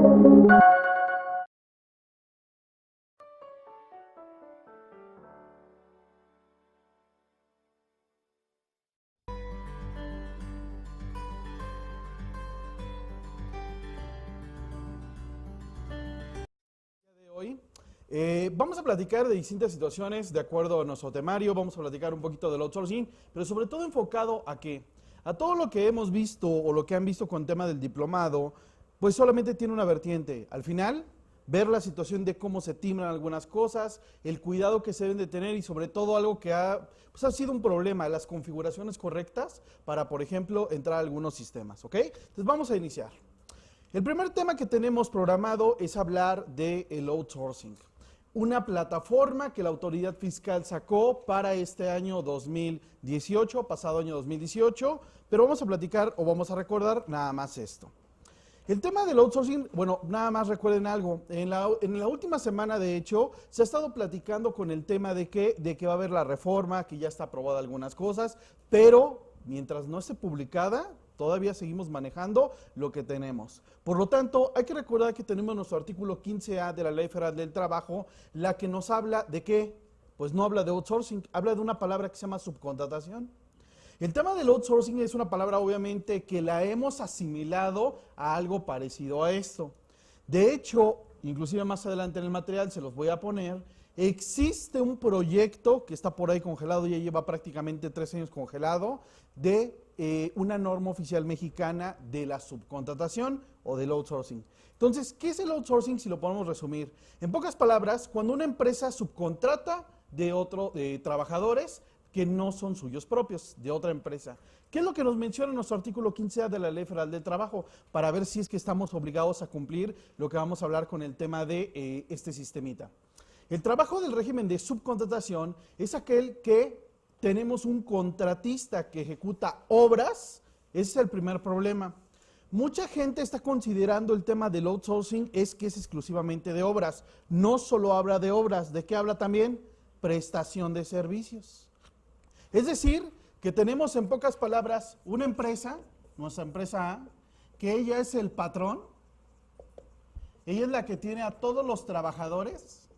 Hoy vamos a platicar de distintas situaciones de acuerdo a nuestro temario, vamos a platicar un poquito del outsourcing, pero sobre todo enfocado a qué, a todo lo que hemos visto o lo que han visto con el tema del diplomado, pues solamente tiene una vertiente. Al final, ver la situación de cómo se timbran algunas cosas, el cuidado que se deben de tener y sobre todo algo que ha sido un problema, las configuraciones correctas para, por ejemplo, entrar a algunos sistemas, ¿ok? Entonces vamos a iniciar. El primer tema que tenemos programado es hablar del outsourcing, una plataforma que la autoridad fiscal sacó para este año 2018, pasado año 2018, pero vamos a platicar o vamos a recordar nada más esto. El tema del outsourcing, bueno, nada más recuerden algo, en la última semana de hecho se ha estado platicando con el tema de que va a haber la reforma, que ya está aprobada algunas cosas, pero mientras no esté publicada, todavía seguimos manejando lo que tenemos. Por lo tanto, hay que recordar que tenemos nuestro artículo 15A de la Ley Federal del Trabajo, la que nos habla de qué, pues no habla de outsourcing, habla de una palabra que se llama subcontratación. El tema del outsourcing es una palabra obviamente que la hemos asimilado a algo parecido a esto. De hecho, inclusive más adelante en el material se los voy a poner, existe un proyecto que está por ahí congelado, ya lleva prácticamente 3 años congelado, de una norma oficial mexicana de la subcontratación o del outsourcing. Entonces, ¿qué es el outsourcing si lo podemos resumir? En pocas palabras, cuando una empresa subcontrata de trabajadores que no son suyos propios, de otra empresa. ¿Qué es lo que nos menciona en nuestro artículo 15A de la Ley Federal del Trabajo? Para ver si es que estamos obligados a cumplir lo que vamos a hablar con el tema de este sistemita. El trabajo del régimen de subcontratación es aquel que tenemos un contratista que ejecuta obras, ese es el primer problema. Mucha gente está considerando el tema del outsourcing es que es exclusivamente de obras, no solo habla de obras, ¿de qué habla también? Prestación de servicios. Es decir, que tenemos en pocas palabras una empresa, nuestra empresa A, que ella es el patrón, ella es la que tiene a todos los trabajadores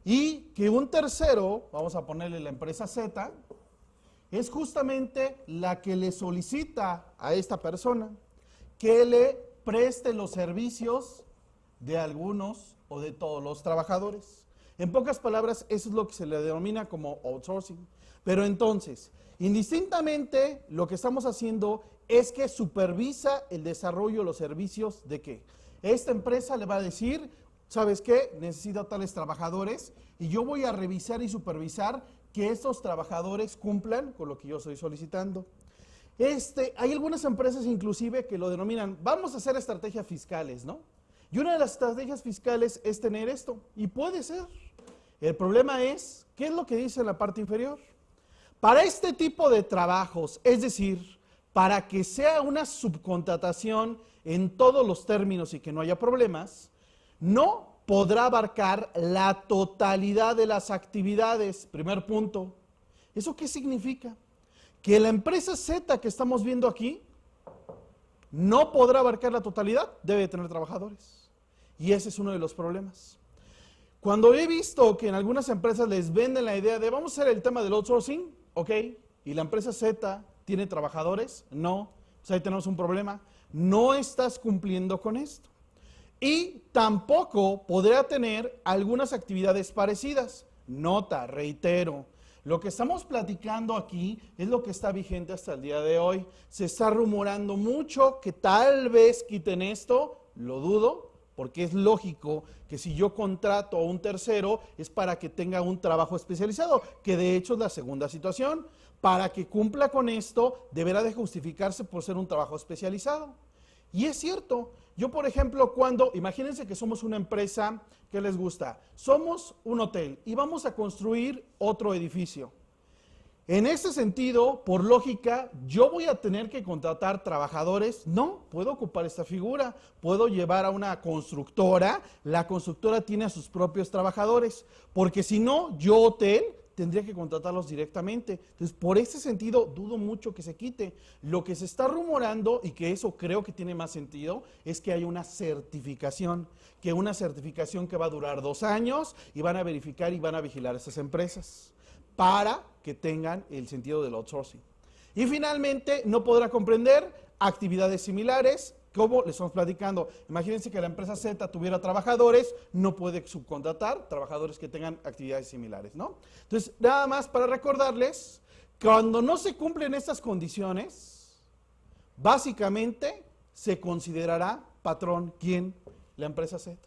y que un tercero, vamos a ponerle la empresa Z, es justamente la que le solicita a esta persona que le preste los servicios de algunos o de todos los trabajadores. En pocas palabras, eso es lo que se le denomina como outsourcing. Pero entonces, indistintamente, lo que estamos haciendo es que supervisa el desarrollo de los servicios de qué. Esta empresa le va a decir, ¿sabes qué? Necesita tales trabajadores y yo voy a revisar y supervisar que estos trabajadores cumplan con lo que yo estoy solicitando. Hay algunas empresas inclusive que lo denominan, vamos a hacer estrategias fiscales, ¿no? Y una de las estrategias fiscales es tener esto, y puede ser. El problema es, ¿qué es lo que dice en la parte inferior? Para este tipo de trabajos, es decir, para que sea una subcontratación en todos los términos y que no haya problemas, no podrá abarcar la totalidad de las actividades. Primer punto. ¿Eso qué significa? Que la empresa Z que estamos viendo aquí no podrá abarcar la totalidad, debe tener trabajadores. Y ese es uno de los problemas. Cuando he visto que en algunas empresas les venden la idea de vamos a hacer el tema del outsourcing, ok, y la empresa Z tiene trabajadores, no, pues ahí tenemos un problema, no estás cumpliendo con esto. Y tampoco podrá tener algunas actividades parecidas. Nota, reitero, lo que estamos platicando aquí es lo que está vigente hasta el día de hoy. Se está rumorando mucho que tal vez quiten esto, lo dudo, porque es lógico que si yo contrato a un tercero es para que tenga un trabajo especializado, que de hecho es la segunda situación. Para que cumpla con esto, deberá de justificarse por ser un trabajo especializado. Y es cierto, yo por ejemplo imagínense que somos una empresa, ¿qué les gusta? Somos un hotel y vamos a construir otro edificio. En ese sentido, por lógica, yo voy a tener que contratar trabajadores. No, puedo ocupar esta figura, puedo llevar a una constructora, la constructora tiene a sus propios trabajadores, porque si no, yo hotel tendría que contratarlos directamente. Entonces, por ese sentido, dudo mucho que se quite. Lo que se está rumorando, y que eso creo que tiene más sentido, es que hay una certificación, que va a durar 2 años y van a verificar y van a vigilar a estas empresas para que tengan el sentido del outsourcing. Y finalmente, no podrá comprender actividades similares, como les estamos platicando. Imagínense que la empresa Z tuviera trabajadores, no puede subcontratar trabajadores que tengan actividades similares, ¿no? Entonces, nada más para recordarles, cuando no se cumplen estas condiciones, básicamente se considerará patrón, ¿quién? La empresa Z.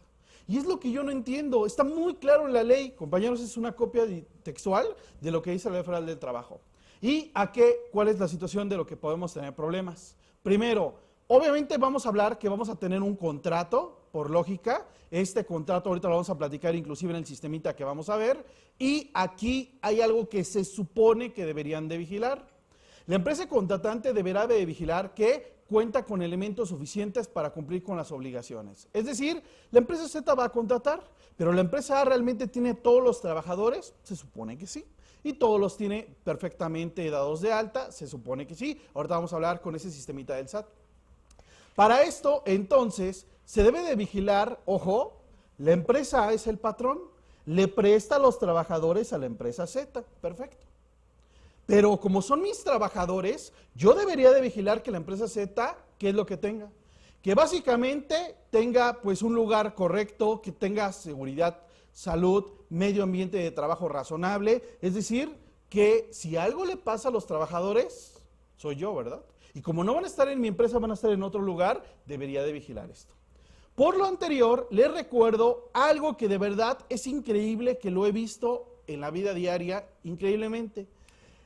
Y es lo que yo no entiendo, está muy claro en la ley, compañeros, es una copia textual de lo que dice la Ley Federal del Trabajo. ¿Y cuál es la situación de lo que podemos tener problemas? Primero, obviamente vamos a hablar que vamos a tener un contrato, por lógica. Este contrato ahorita lo vamos a platicar inclusive en el sistemita que vamos a ver. Y aquí hay algo que se supone que deberían de vigilar. La empresa contratante deberá de vigilar que cuenta con elementos suficientes para cumplir con las obligaciones. Es decir, la empresa Z va a contratar, pero la empresa A realmente tiene todos los trabajadores, se supone que sí. Y todos los tiene perfectamente dados de alta, se supone que sí. Ahorita vamos a hablar con ese sistemita del SAT. Para esto, entonces, se debe de vigilar, ojo, la empresa A es el patrón, le presta a los trabajadores a la empresa Z, perfecto. Pero como son mis trabajadores, yo debería de vigilar que la empresa Z, ¿qué es lo que tenga? Que básicamente tenga pues un lugar correcto, que tenga seguridad, salud, medio ambiente de trabajo razonable, es decir, que si algo le pasa a los trabajadores, soy yo, ¿verdad? Y como no van a estar en mi empresa, van a estar en otro lugar, debería de vigilar esto. Por lo anterior, les recuerdo algo que de verdad es increíble, que lo he visto en la vida diaria, increíblemente.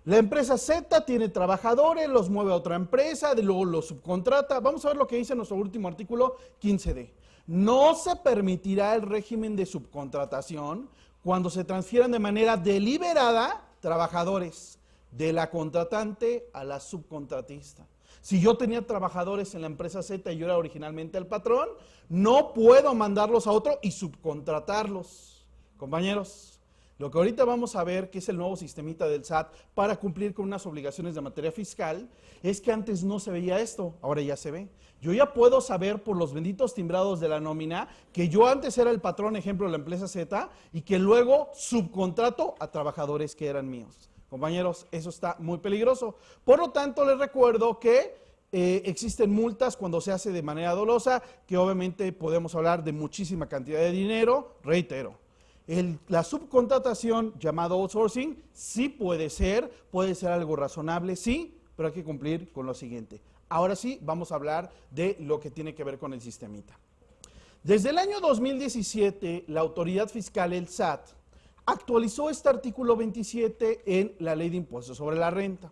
La empresa Z tiene trabajadores, los mueve a otra empresa, luego los subcontrata. Vamos a ver lo que dice nuestro último artículo 15D. No se permitirá el régimen de subcontratación cuando se transfieran de manera deliberada trabajadores de la contratante a la subcontratista. Si yo tenía trabajadores en la empresa Z y yo era originalmente el patrón, no puedo mandarlos a otro y subcontratarlos. Compañeros, lo que ahorita vamos a ver, que es el nuevo sistemita del SAT para cumplir con unas obligaciones de materia fiscal, es que antes no se veía esto, ahora ya se ve. Yo ya puedo saber por los benditos timbrados de la nómina que yo antes era el patrón, ejemplo, de la empresa Z, y que luego subcontrato a trabajadores que eran míos. Compañeros, eso está muy peligroso. Por lo tanto, les recuerdo que existen multas cuando se hace de manera dolosa, que obviamente podemos hablar de muchísima cantidad de dinero. Reitero, la subcontratación llamado outsourcing sí puede ser algo razonable, sí, pero hay que cumplir con lo siguiente. Ahora sí, vamos a hablar de lo que tiene que ver con el sistemita. Desde el año 2017, la autoridad fiscal, el SAT, actualizó este artículo 27 en la Ley de Impuestos sobre la Renta.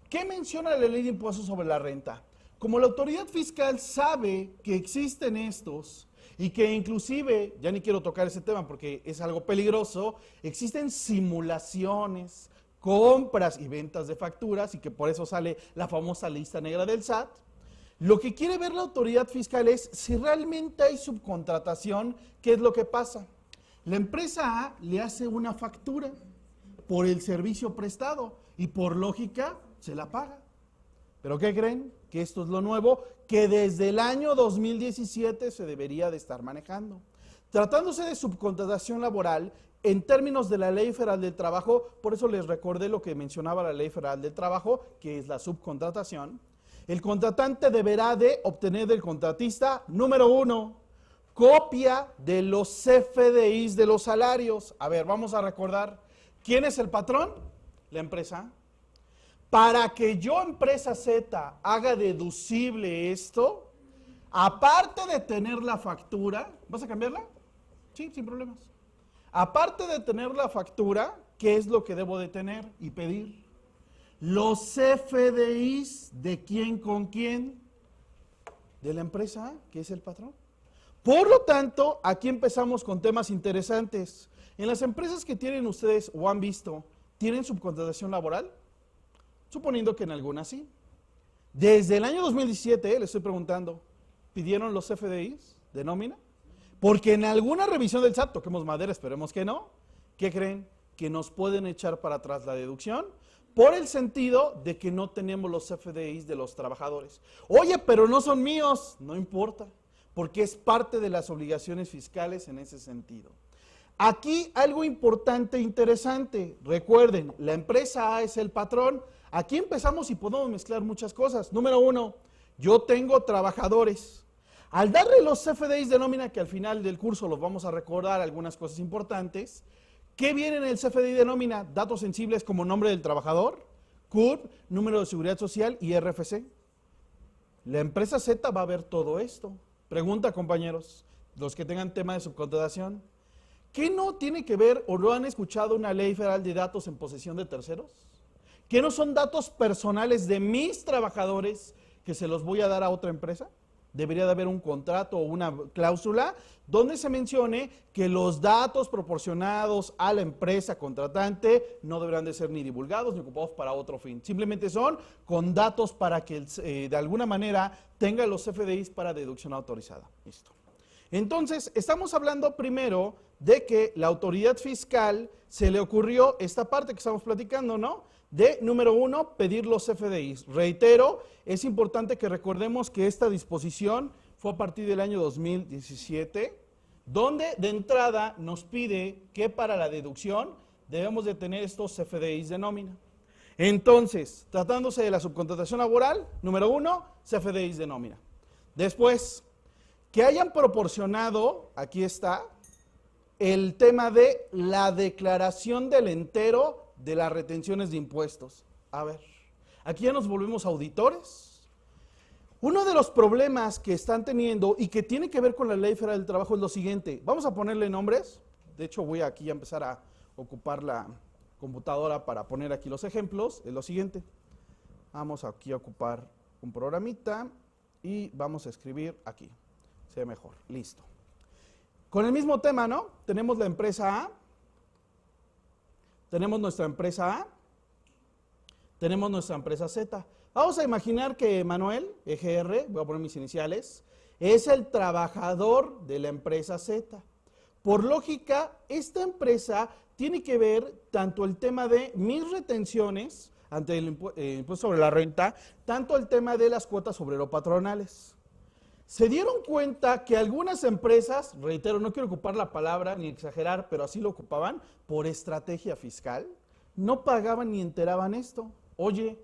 ¿Qué menciona la Ley de Impuestos sobre la Renta? Como la autoridad fiscal sabe que existen estos y que inclusive, ya ni quiero tocar ese tema porque es algo peligroso, existen simulaciones, compras y ventas de facturas y que por eso sale la famosa lista negra del SAT, lo que quiere ver la autoridad fiscal es si realmente hay subcontratación, ¿qué es lo que pasa? La empresa A le hace una factura por el servicio prestado y por lógica se la paga. ¿Pero qué creen? Que esto es lo nuevo que desde el año 2017 se debería de estar manejando. Tratándose de subcontratación laboral, en términos de la Ley Federal del Trabajo, por eso les recordé lo que mencionaba la Ley Federal del Trabajo, que es la subcontratación, el contratante deberá de obtener del contratista, número 1, copia de los CFDIs de los salarios. A ver, vamos a recordar, ¿quién es el patrón? La empresa. Para que yo, empresa Z, haga deducible esto, aparte de tener la factura, ¿vas a cambiarla? Sí, sin problemas. Aparte de tener la factura, ¿qué es lo que debo de tener y pedir? Los CFDIs de quién con quién, de la empresa A, que es el patrón. Por lo tanto, aquí empezamos con temas interesantes. En las empresas que tienen ustedes o han visto, ¿tienen subcontratación laboral? Suponiendo que en algunas sí. Desde el año 2017, le estoy preguntando, ¿pidieron los CFDIs de nómina? Porque en alguna revisión del SAT, toquemos madera, esperemos que no, ¿qué creen? que nos pueden echar para atrás la deducción por el sentido de que no tenemos los CFDIs de los trabajadores. Oye, pero no son míos, no importa, porque es parte de las obligaciones fiscales en ese sentido. Aquí algo importante e interesante, recuerden, la empresa A es el patrón. Aquí empezamos y podemos mezclar muchas cosas. Número uno, yo tengo trabajadores. Al darle los CFDIs de nómina, que al final del curso los vamos a recordar algunas cosas importantes, ¿qué viene en el CFDI de nómina? Datos sensibles como nombre del trabajador, CURP, número de seguridad social y RFC. La empresa Z va a ver todo esto. Pregunta, compañeros, los que tengan tema de subcontratación, ¿qué no tiene que ver o no han escuchado una ley federal de datos en posesión de terceros? ¿Qué no son datos personales de mis trabajadores que se los voy a dar a otra empresa? Debería de haber un contrato o una cláusula donde se mencione que los datos proporcionados a la empresa contratante no deberán de ser ni divulgados ni ocupados para otro fin. Simplemente son con datos para que de alguna manera tenga los CFDIs para deducción autorizada. Listo. Entonces, estamos hablando primero de que la autoridad fiscal se le ocurrió esta parte que estamos platicando, ¿no? De, número uno, pedir los CFDIs. Reitero, es importante que recordemos que esta disposición fue a partir del año 2017, donde de entrada nos pide que para la deducción debemos de tener estos CFDIs de nómina. Entonces, tratándose de la subcontratación laboral, número uno, CFDIs de nómina. Después, que hayan proporcionado, aquí está, el tema de la declaración del entero de las retenciones de impuestos. A ver, aquí ya nos volvemos auditores. Uno de los problemas que están teniendo y que tiene que ver con la Ley Federal del Trabajo es lo siguiente. Vamos a ponerle nombres. De hecho, voy aquí a empezar a ocupar la computadora para poner aquí los ejemplos. Es lo siguiente. Vamos aquí a ocupar un programita y vamos a escribir aquí. Sea mejor. Listo. Con el mismo tema, ¿no? Tenemos la empresa A. Tenemos nuestra empresa A. Tenemos nuestra empresa Z. Vamos a imaginar que Manuel, EGR, voy a poner mis iniciales, es el trabajador de la empresa Z. Por lógica, esta empresa tiene que ver tanto el tema de mis retenciones ante el impuesto sobre la renta, tanto el tema de las cuotas obrero-patronales. Se dieron cuenta que algunas empresas, reitero, no quiero ocupar la palabra ni exagerar, pero así lo ocupaban, por estrategia fiscal, no pagaban ni enteraban esto. Oye,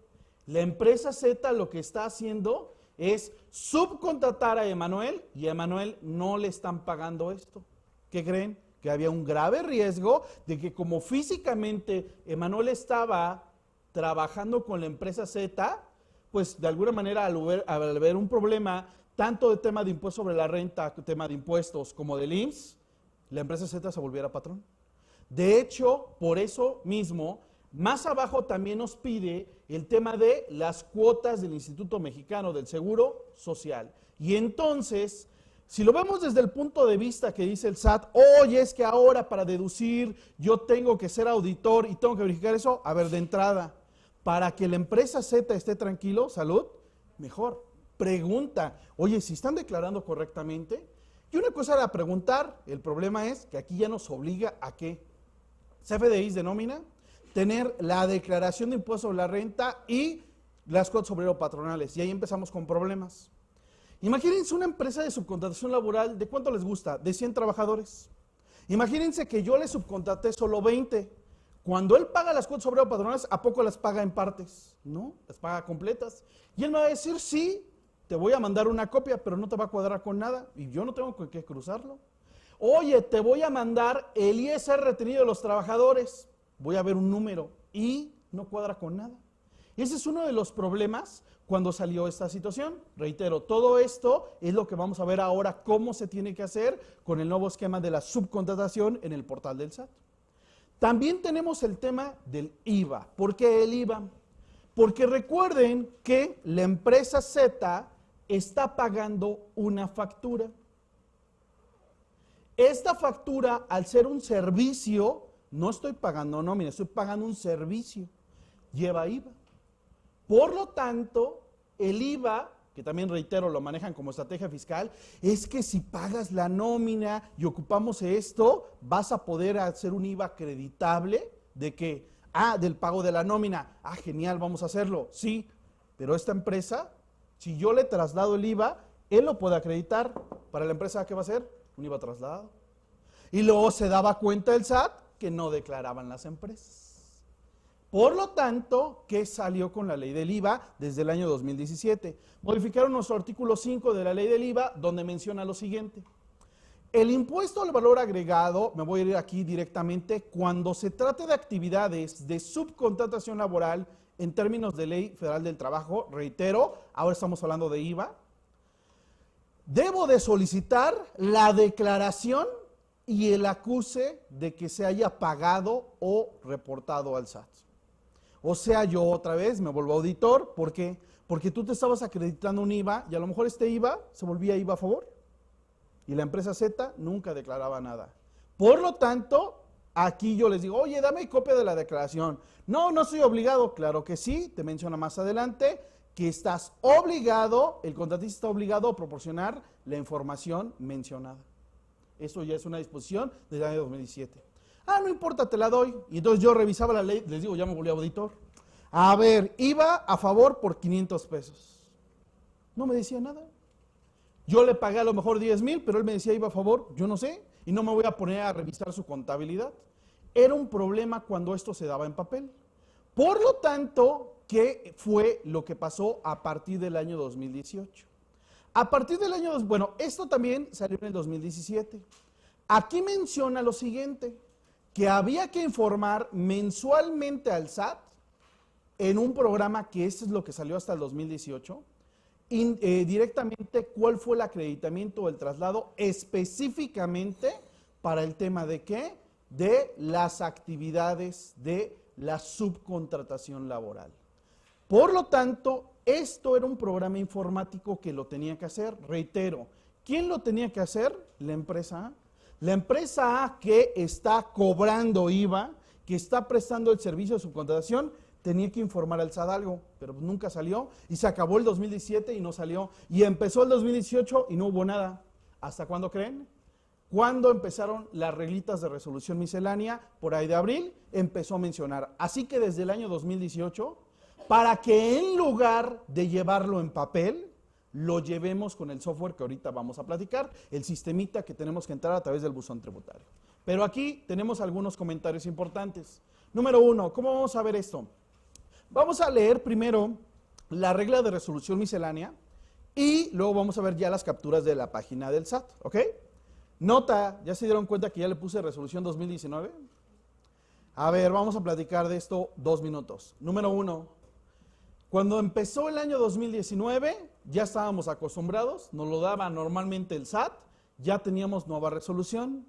la empresa Z lo que está haciendo es subcontratar a Emanuel y a Emanuel no le están pagando esto. ¿Qué creen? Que había un grave riesgo de que como físicamente Emanuel estaba trabajando con la empresa Z, pues de alguna manera al ver un problema tanto de tema de impuesto sobre la renta, tema de impuestos, como del IMSS, la empresa Z se volviera patrón. De hecho, por eso mismo, más abajo también nos pide el tema de las cuotas del Instituto Mexicano del Seguro Social. Y entonces, si lo vemos desde el punto de vista que dice el SAT, oye, es que ahora para deducir yo tengo que ser auditor y tengo que verificar eso, a ver, de entrada, para que la empresa Z esté tranquilo, salud, mejor. Pregunta, oye, ¿si están declarando correctamente? Y una cosa era preguntar, el problema es que aquí ya nos obliga a ¿qué? CFDIs de nómina, tener la declaración de impuesto sobre la renta y las cuotas obrero-patronales. Y ahí empezamos con problemas. Imagínense una empresa de subcontratación laboral, ¿de cuánto les gusta? De 100 trabajadores. Imagínense que yo le subcontraté solo 20. Cuando él paga las cuotas obrero-patronales, ¿a poco las paga en partes? No, las paga completas. Y él me va a decir, sí, te voy a mandar una copia, pero no te va a cuadrar con nada y yo no tengo que cruzarlo. Oye, te voy a mandar el ISR retenido de los trabajadores. Voy a ver un número y no cuadra con nada. Y ese es uno de los problemas cuando salió esta situación. Reitero, todo esto es lo que vamos a ver ahora cómo se tiene que hacer con el nuevo esquema de la subcontratación en el portal del SAT. También tenemos el tema del IVA. ¿Por qué el IVA? Porque recuerden que la empresa Z está pagando una factura. Esta factura, al ser un servicio, no estoy pagando nómina, estoy pagando un servicio, lleva IVA. Por lo tanto, el IVA, que también reitero, lo manejan como estrategia fiscal, es que si pagas la nómina y ocupamos esto, vas a poder hacer un IVA acreditable ¿De qué? Ah, del pago de la nómina. Ah, genial, vamos a hacerlo. Sí, pero esta empresa, si yo le traslado el IVA, él lo puede acreditar. Para la empresa, ¿qué va a hacer? Un IVA trasladado. Y luego se daba cuenta el SAT que no declaraban las empresas. Por lo tanto, ¿qué salió con la ley del IVA desde el año 2017? Modificaron nuestro artículo 5 de la ley del IVA, donde menciona lo siguiente. El impuesto al valor agregado, me voy a ir aquí directamente, cuando se trate de actividades de subcontratación laboral en términos de Ley Federal del Trabajo, reitero, ahora estamos hablando de IVA, debo de solicitar la declaración y el acuse de que se haya pagado o reportado al SAT. O sea, yo otra vez me vuelvo auditor. ¿Por qué? Porque tú te estabas acreditando un IVA y a lo mejor este IVA se volvía IVA a favor. Y la empresa Z nunca declaraba nada. Por lo tanto, aquí yo les digo, oye, dame copia de la declaración. No, no soy obligado. Claro que sí, te menciona más adelante que estás obligado, el contratista está obligado a proporcionar la información mencionada. Eso ya es una disposición del año 2017. Ah, no importa, te la doy. Y entonces yo revisaba la ley, les digo, ya me volví auditor. A ver, IVA a favor por 500 pesos. No me decía nada. Yo le pagué a lo mejor 10,000, pero él me decía IVA a favor, yo no sé, y no me voy a poner a revisar su contabilidad. Era un problema cuando esto se daba en papel. Por lo tanto, ¿qué fue lo que pasó a partir del año 2018? A partir del año, bueno, esto también salió en el 2017. Aquí menciona lo siguiente, que había que informar mensualmente al SAT en un programa que este es lo que salió hasta el 2018, directamente cuál fue el acreditamiento o el traslado específicamente para el tema de ¿qué? De las actividades de la subcontratación laboral. Por lo tanto, esto era un programa informático que lo tenía que hacer. Reitero, ¿quién lo tenía que hacer? La empresa A. La empresa A que está cobrando IVA, que está prestando el servicio de subcontratación, tenía que informar al SAT algo, pero nunca salió y se acabó el 2017 y no salió. Y empezó el 2018 y no hubo nada. ¿Hasta cuándo creen? Cuando empezaron las reglitas de resolución miscelánea, por ahí de abril, empezó a mencionar. Así que desde el año 2018, para que en lugar de llevarlo en papel, lo llevemos con el software que ahorita vamos a platicar, el sistemita que tenemos que entrar a través del buzón tributario. Pero aquí tenemos algunos comentarios importantes. Número 1, ¿cómo vamos a ver esto? Vamos a leer primero la regla de resolución miscelánea y luego vamos a ver ya las capturas de la página del SAT, ¿ok? Nota, ¿ya se dieron cuenta que ya le puse resolución 2019? A ver, vamos a platicar de esto 2 minutos. Número 1, cuando empezó el año 2019, ya estábamos acostumbrados, nos lo daba normalmente el SAT, ya teníamos nueva resolución.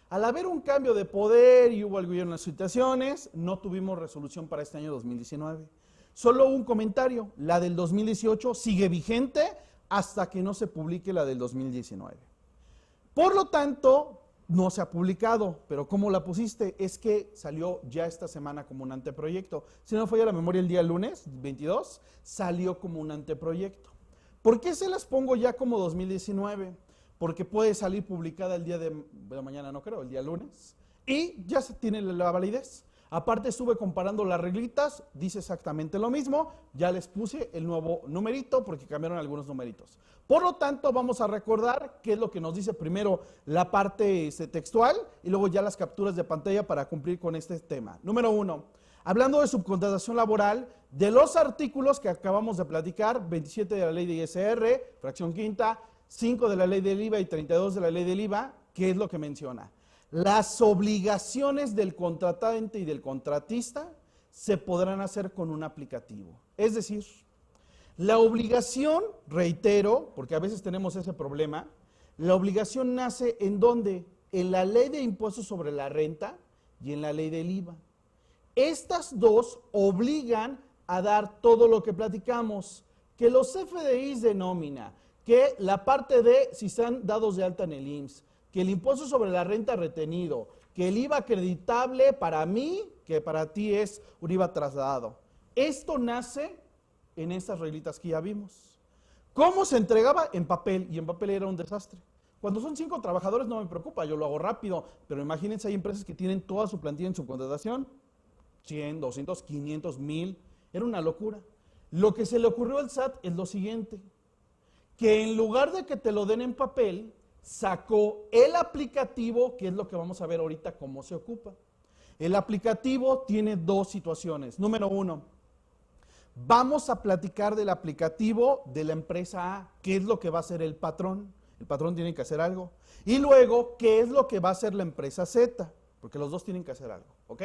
Al haber un cambio de poder y hubo algunas situaciones, no tuvimos resolución para este año 2019. Solo un comentario, la del 2018 sigue vigente hasta que no se publique la del 2019. Por lo tanto, no se ha publicado, pero ¿cómo la pusiste? Es que salió ya esta semana como un anteproyecto. Si no falla la memoria, el día lunes 22 salió como un anteproyecto. ¿Por qué se las pongo ya como 2019? Porque puede salir publicada el día de mañana, no creo, el día lunes, y ya se tiene la validez. Aparte estuve comparando las reglitas, dice exactamente lo mismo, ya les puse el nuevo numerito porque cambiaron algunos numeritos. Por lo tanto, vamos a recordar qué es lo que nos dice primero la parte textual y luego ya las capturas de pantalla para cumplir con este tema. Número 1, hablando de subcontratación laboral, de los artículos que acabamos de platicar, 27 de la ley de ISR, fracción quinta, 5 de la ley del IVA y 32 de la ley del IVA, ¿qué es lo que menciona? Las obligaciones del contratante y del contratista se podrán hacer con un aplicativo. Es decir, la obligación, reitero, porque a veces tenemos ese problema, la obligación nace ¿en dónde? En la ley de impuestos sobre la renta y en la ley del IVA. Estas dos obligan a dar todo lo que platicamos, que los FDIs de nómina, que la parte de si están dados de alta en el IMSS, que el impuesto sobre la renta retenido, que el IVA acreditable para mí, que para ti es un IVA trasladado. Esto nace en estas reglitas que ya vimos. ¿Cómo se entregaba? En papel, y en papel era un desastre. Cuando son 5 trabajadores no me preocupa, yo lo hago rápido, pero imagínense, hay empresas que tienen toda su plantilla en subcontratación, 100, 200, 500, 1000. Era una locura. Lo que se le ocurrió al SAT es lo siguiente, que en lugar de que te lo den en papel, sacó el aplicativo, que es lo que vamos a ver ahorita cómo se ocupa. El aplicativo tiene dos situaciones. Número uno, vamos a platicar del aplicativo de la empresa A, qué es lo que va a hacer el patrón. El patrón tiene que hacer algo. Y luego, qué es lo que va a hacer la empresa Z, porque los dos tienen que hacer algo, ¿ok?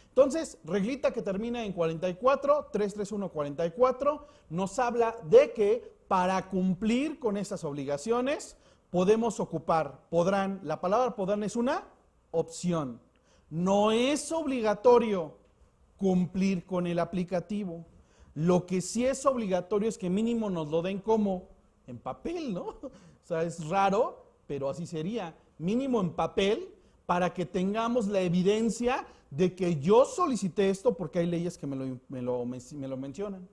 Entonces, reglita que termina en 44, 33144, nos habla de que para cumplir con esas obligaciones podemos ocupar, podrán, la palabra podrán es una opción. No es obligatorio cumplir con el aplicativo. Lo que sí es obligatorio es que mínimo nos lo den como en papel, ¿no? O sea, es raro, pero así sería. Mínimo en papel para que tengamos la evidencia de que yo solicité esto porque hay leyes que me lo mencionan.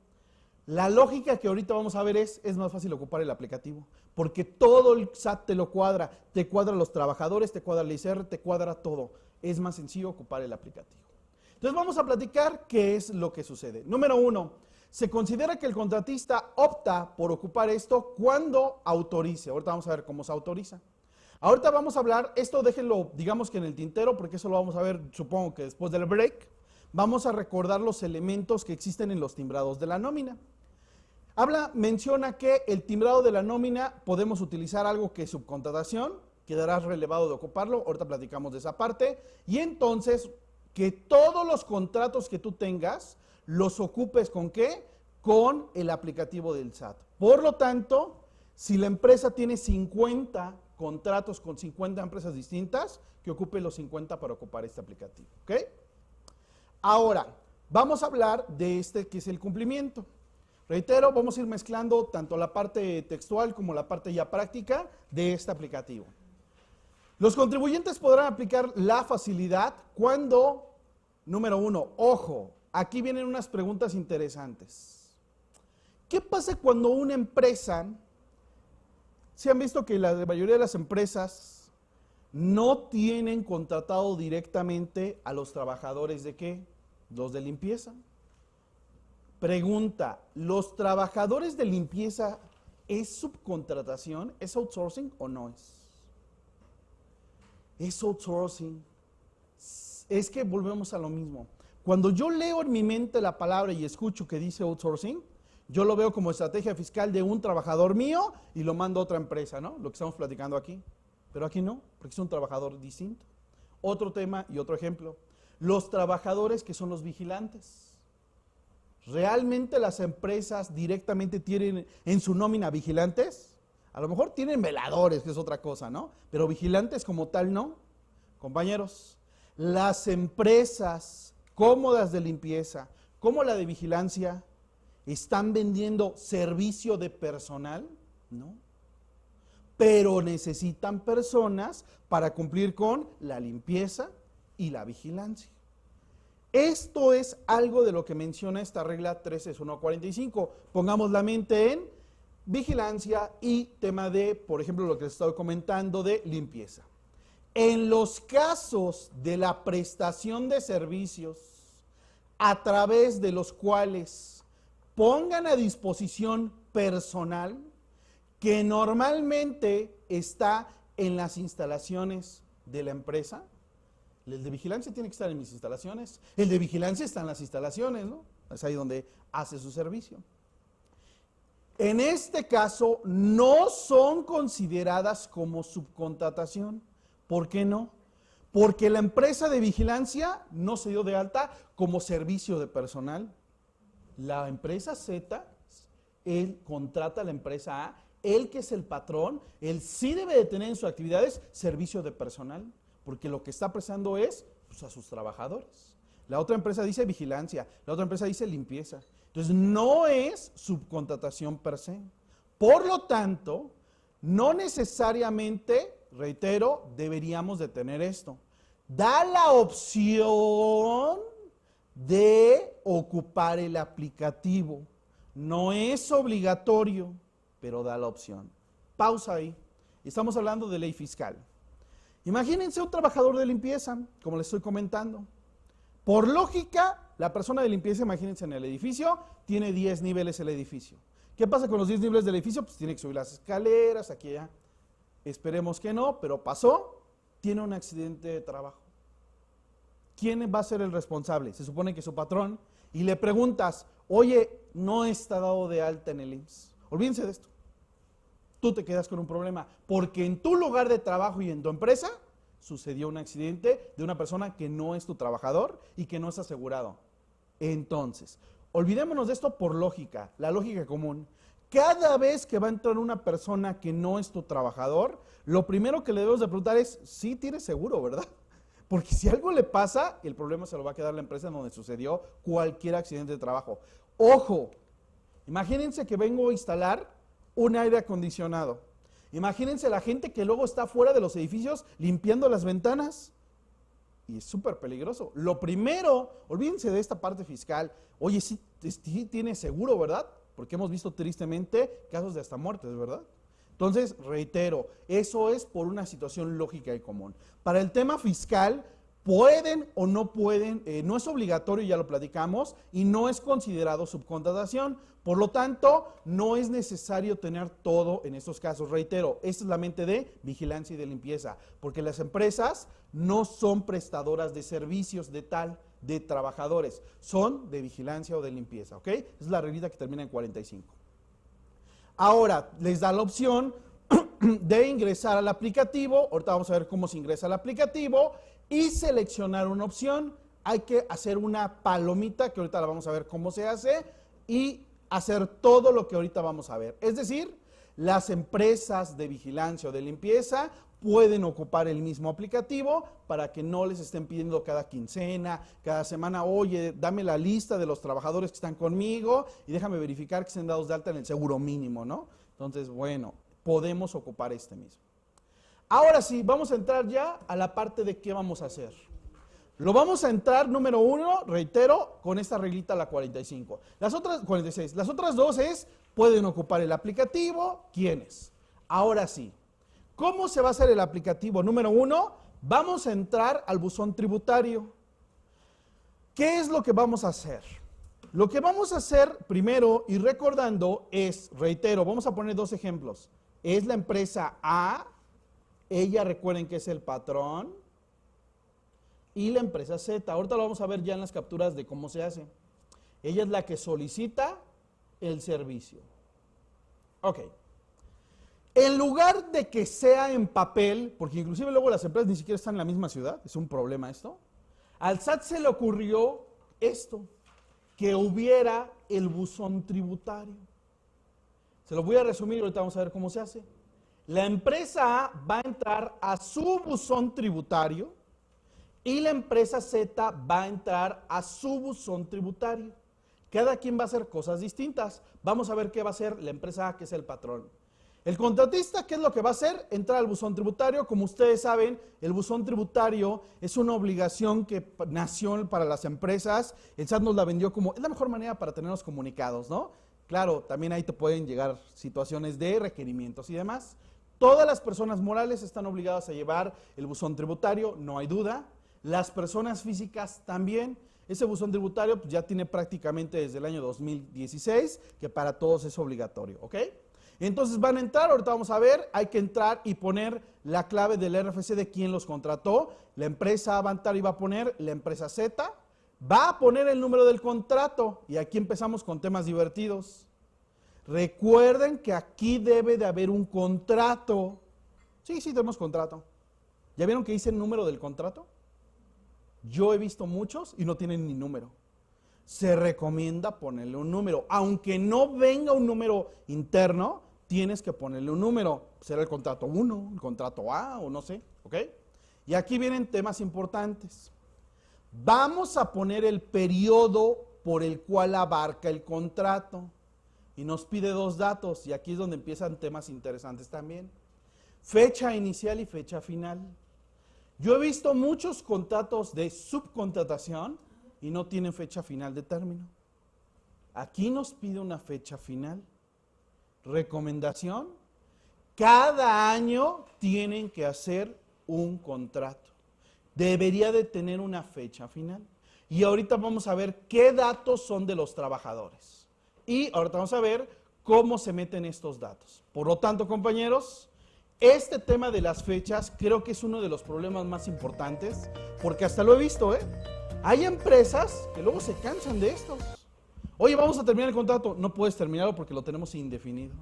La lógica que ahorita vamos a ver es más fácil ocupar el aplicativo, porque todo el SAT te lo cuadra, te cuadra los trabajadores, te cuadra el ISR, te cuadra todo. Es más sencillo ocupar el aplicativo. Entonces vamos a platicar qué es lo que sucede. Número uno, se considera que el contratista opta por ocupar esto cuando autorice. Ahorita vamos a ver cómo se autoriza. Ahorita vamos a hablar, esto déjenlo digamos que en el tintero, porque eso lo vamos a ver supongo que después del break. Vamos a recordar los elementos que existen en los timbrados de la nómina. Menciona que el timbrado de la nómina podemos utilizar algo que es subcontratación, quedará relevado de ocuparlo, ahorita platicamos de esa parte, y entonces que todos los contratos que tú tengas los ocupes ¿con qué? Con el aplicativo del SAT. Por lo tanto, si la empresa tiene 50 contratos con 50 empresas distintas, que ocupe los 50 para ocupar este aplicativo, ¿ok? Ahora, vamos a hablar de este que es el cumplimiento. Reitero, vamos a ir mezclando tanto la parte textual como la parte ya práctica de este aplicativo. Los contribuyentes podrán aplicar la facilidad cuando, número uno, ojo, aquí vienen unas preguntas interesantes. ¿Qué pasa cuando una empresa, se han visto que la mayoría de las empresas no tienen contratado directamente a los trabajadores de qué? Los de limpieza. Pregunta, ¿los trabajadores de limpieza es subcontratación? ¿Es outsourcing o no es? Es outsourcing. Es que volvemos a lo mismo. Cuando yo leo en mi mente la palabra y escucho que dice outsourcing, yo lo veo como estrategia fiscal de un trabajador mío y lo mando a otra empresa, ¿no? Lo que estamos platicando aquí. Pero aquí no, porque es un trabajador distinto. Otro tema y otro ejemplo. Los trabajadores que son los vigilantes. ¿Realmente las empresas directamente tienen en su nómina vigilantes? A lo mejor tienen veladores, que es otra cosa, ¿no? Pero vigilantes como tal, ¿no? Compañeros, las empresas cómodas de limpieza, como la de vigilancia, ¿están vendiendo servicio de personal? No. Pero necesitan personas para cumplir con la limpieza y la vigilancia. Esto es algo de lo que menciona esta regla 13.145. Pongamos la mente en vigilancia y tema de, por ejemplo, lo que les estoy comentando de limpieza. En los casos de la prestación de servicios a través de los cuales pongan a disposición personal que normalmente está en las instalaciones de la empresa, el de vigilancia tiene que estar en mis instalaciones, el de vigilancia está en las instalaciones, ¿no? Es ahí donde hace su servicio. En este caso, no son consideradas como subcontratación. ¿Por qué no? Porque la empresa de vigilancia no se dio de alta como servicio de personal. La empresa Z, él contrata a la empresa A, él que es el patrón, él sí debe de tener en sus actividades servicio de personal, porque lo que está prestando es pues, a sus trabajadores. La otra empresa dice vigilancia, la otra empresa dice limpieza. Entonces, no es subcontratación per se. Por lo tanto, no necesariamente, reitero, deberíamos de tener esto. Da la opción de ocupar el aplicativo. No es obligatorio, pero da la opción. Pausa ahí. Estamos hablando de ley fiscal. Imagínense un trabajador de limpieza, como les estoy comentando. Por lógica, la persona de limpieza, imagínense en el edificio, tiene 10 niveles el edificio. ¿Qué pasa con los 10 niveles del edificio? Pues tiene que subir las escaleras, aquí ya. Esperemos que no, pero pasó, tiene un accidente de trabajo. ¿Quién va a ser el responsable? Se supone que su patrón. Y le preguntas, oye, no está dado de alta en el IMSS. Olvídense de esto. Tú te quedas con un problema, porque en tu lugar de trabajo y en tu empresa sucedió un accidente de una persona que no es tu trabajador y que no es asegurado. Entonces, olvidémonos de esto por lógica, la lógica común. Cada vez que va a entrar una persona que no es tu trabajador, lo primero que le debemos de preguntar es, ¿sí tienes seguro, verdad? Porque si algo le pasa, el problema se lo va a quedar la empresa en donde sucedió cualquier accidente de trabajo. ¡Ojo! Imagínense que vengo a instalar un aire acondicionado. Imagínense la gente que luego está fuera de los edificios limpiando las ventanas. Y es súper peligroso. Lo primero, olvídense de esta parte fiscal. Oye, sí tiene seguro, ¿verdad? Porque hemos visto tristemente casos de hasta muertes, ¿verdad? Entonces, reitero, eso es por una situación lógica y común. Para el tema fiscal, pueden o no pueden, no es obligatorio, ya lo platicamos, y no es considerado subcontratación. Por lo tanto, no es necesario tener todo en estos casos. Reitero, esta es la mente de vigilancia y de limpieza, porque las empresas no son prestadoras de servicios de trabajadores, son de vigilancia o de limpieza, ¿ok? Es la reglita que termina en 45. Ahora, les da la opción de ingresar al aplicativo. Ahorita vamos a ver cómo se ingresa al aplicativo y seleccionar una opción. Hay que hacer una palomita, que ahorita la vamos a ver cómo se hace, y hacer todo lo que ahorita vamos a ver. Es decir, las empresas de vigilancia o de limpieza pueden ocupar el mismo aplicativo para que no les estén pidiendo cada quincena, cada semana, oye, dame la lista de los trabajadores que están conmigo y déjame verificar que estén dados de alta en el seguro mínimo, ¿no? Entonces, bueno, podemos ocupar este mismo. Ahora sí, vamos a entrar ya a la parte de qué vamos a hacer. Lo vamos a entrar, número 1, reitero, con esta reglita, la 45. Las otras, 46. Las otras dos es, pueden ocupar el aplicativo, ¿quiénes? Ahora sí. ¿Cómo se va a hacer el aplicativo? Número 1, vamos a entrar al buzón tributario. ¿Qué es lo que vamos a hacer? Lo que vamos a hacer primero y recordando es, reitero, vamos a poner dos ejemplos. Es la empresa A, ella recuerden que es el patrón, y la empresa Z. Ahorita lo vamos a ver ya en las capturas de cómo se hace. Ella es la que solicita el servicio. Ok. En lugar de que sea en papel, porque inclusive luego las empresas ni siquiera están en la misma ciudad, es un problema esto, al SAT se le ocurrió esto, que hubiera el buzón tributario. Se lo voy a resumir y ahorita vamos a ver cómo se hace. La empresa A va a entrar a su buzón tributario y la empresa Z va a entrar a su buzón tributario. Cada quien va a hacer cosas distintas. Vamos a ver qué va a hacer la empresa A, que es el patrón. El contratista, ¿qué es lo que va a hacer? Entrar al buzón tributario. Como ustedes saben, el buzón tributario es una obligación que nació para las empresas. El SAT nos la vendió como, es la mejor manera para tenernos comunicados, ¿no? Claro, también ahí te pueden llegar situaciones de requerimientos y demás. Todas las personas morales están obligadas a llevar el buzón tributario, no hay duda. Las personas físicas también. Ese buzón tributario pues, ya tiene prácticamente desde el año 2016, que para todos es obligatorio, ¿ok? Entonces van a entrar, ahorita vamos a ver, hay que entrar y poner la clave del RFC de quién los contrató. La empresa va a entrar y va a poner la empresa Z, va a poner el número del contrato y aquí empezamos con temas divertidos. Recuerden que aquí debe de haber un contrato. Sí, tenemos contrato. ¿Ya vieron que dice el número del contrato? Yo he visto muchos y no tienen ni número. Se recomienda ponerle un número. Aunque no venga un número interno, tienes que ponerle un número. Será el contrato 1, el contrato A o no sé, ¿ok? Y aquí vienen temas importantes. Vamos a poner el periodo por el cual abarca el contrato. Y nos pide dos datos y aquí es donde empiezan temas interesantes también. Fecha inicial y fecha final. Yo he visto muchos contratos de subcontratación y no tienen fecha final de término. Aquí nos pide una fecha final. Recomendación, cada año tienen que hacer un contrato. Debería de tener una fecha final. Y ahorita vamos a ver qué datos son de los trabajadores. Y ahorita vamos a ver cómo se meten estos datos. Por lo tanto, compañeros, este tema de las fechas creo que es uno de los problemas más importantes, porque hasta lo he visto, ¿eh? Hay empresas que luego se cansan de esto. Oye, vamos a terminar el contrato. No puedes terminarlo porque lo tenemos indefinido.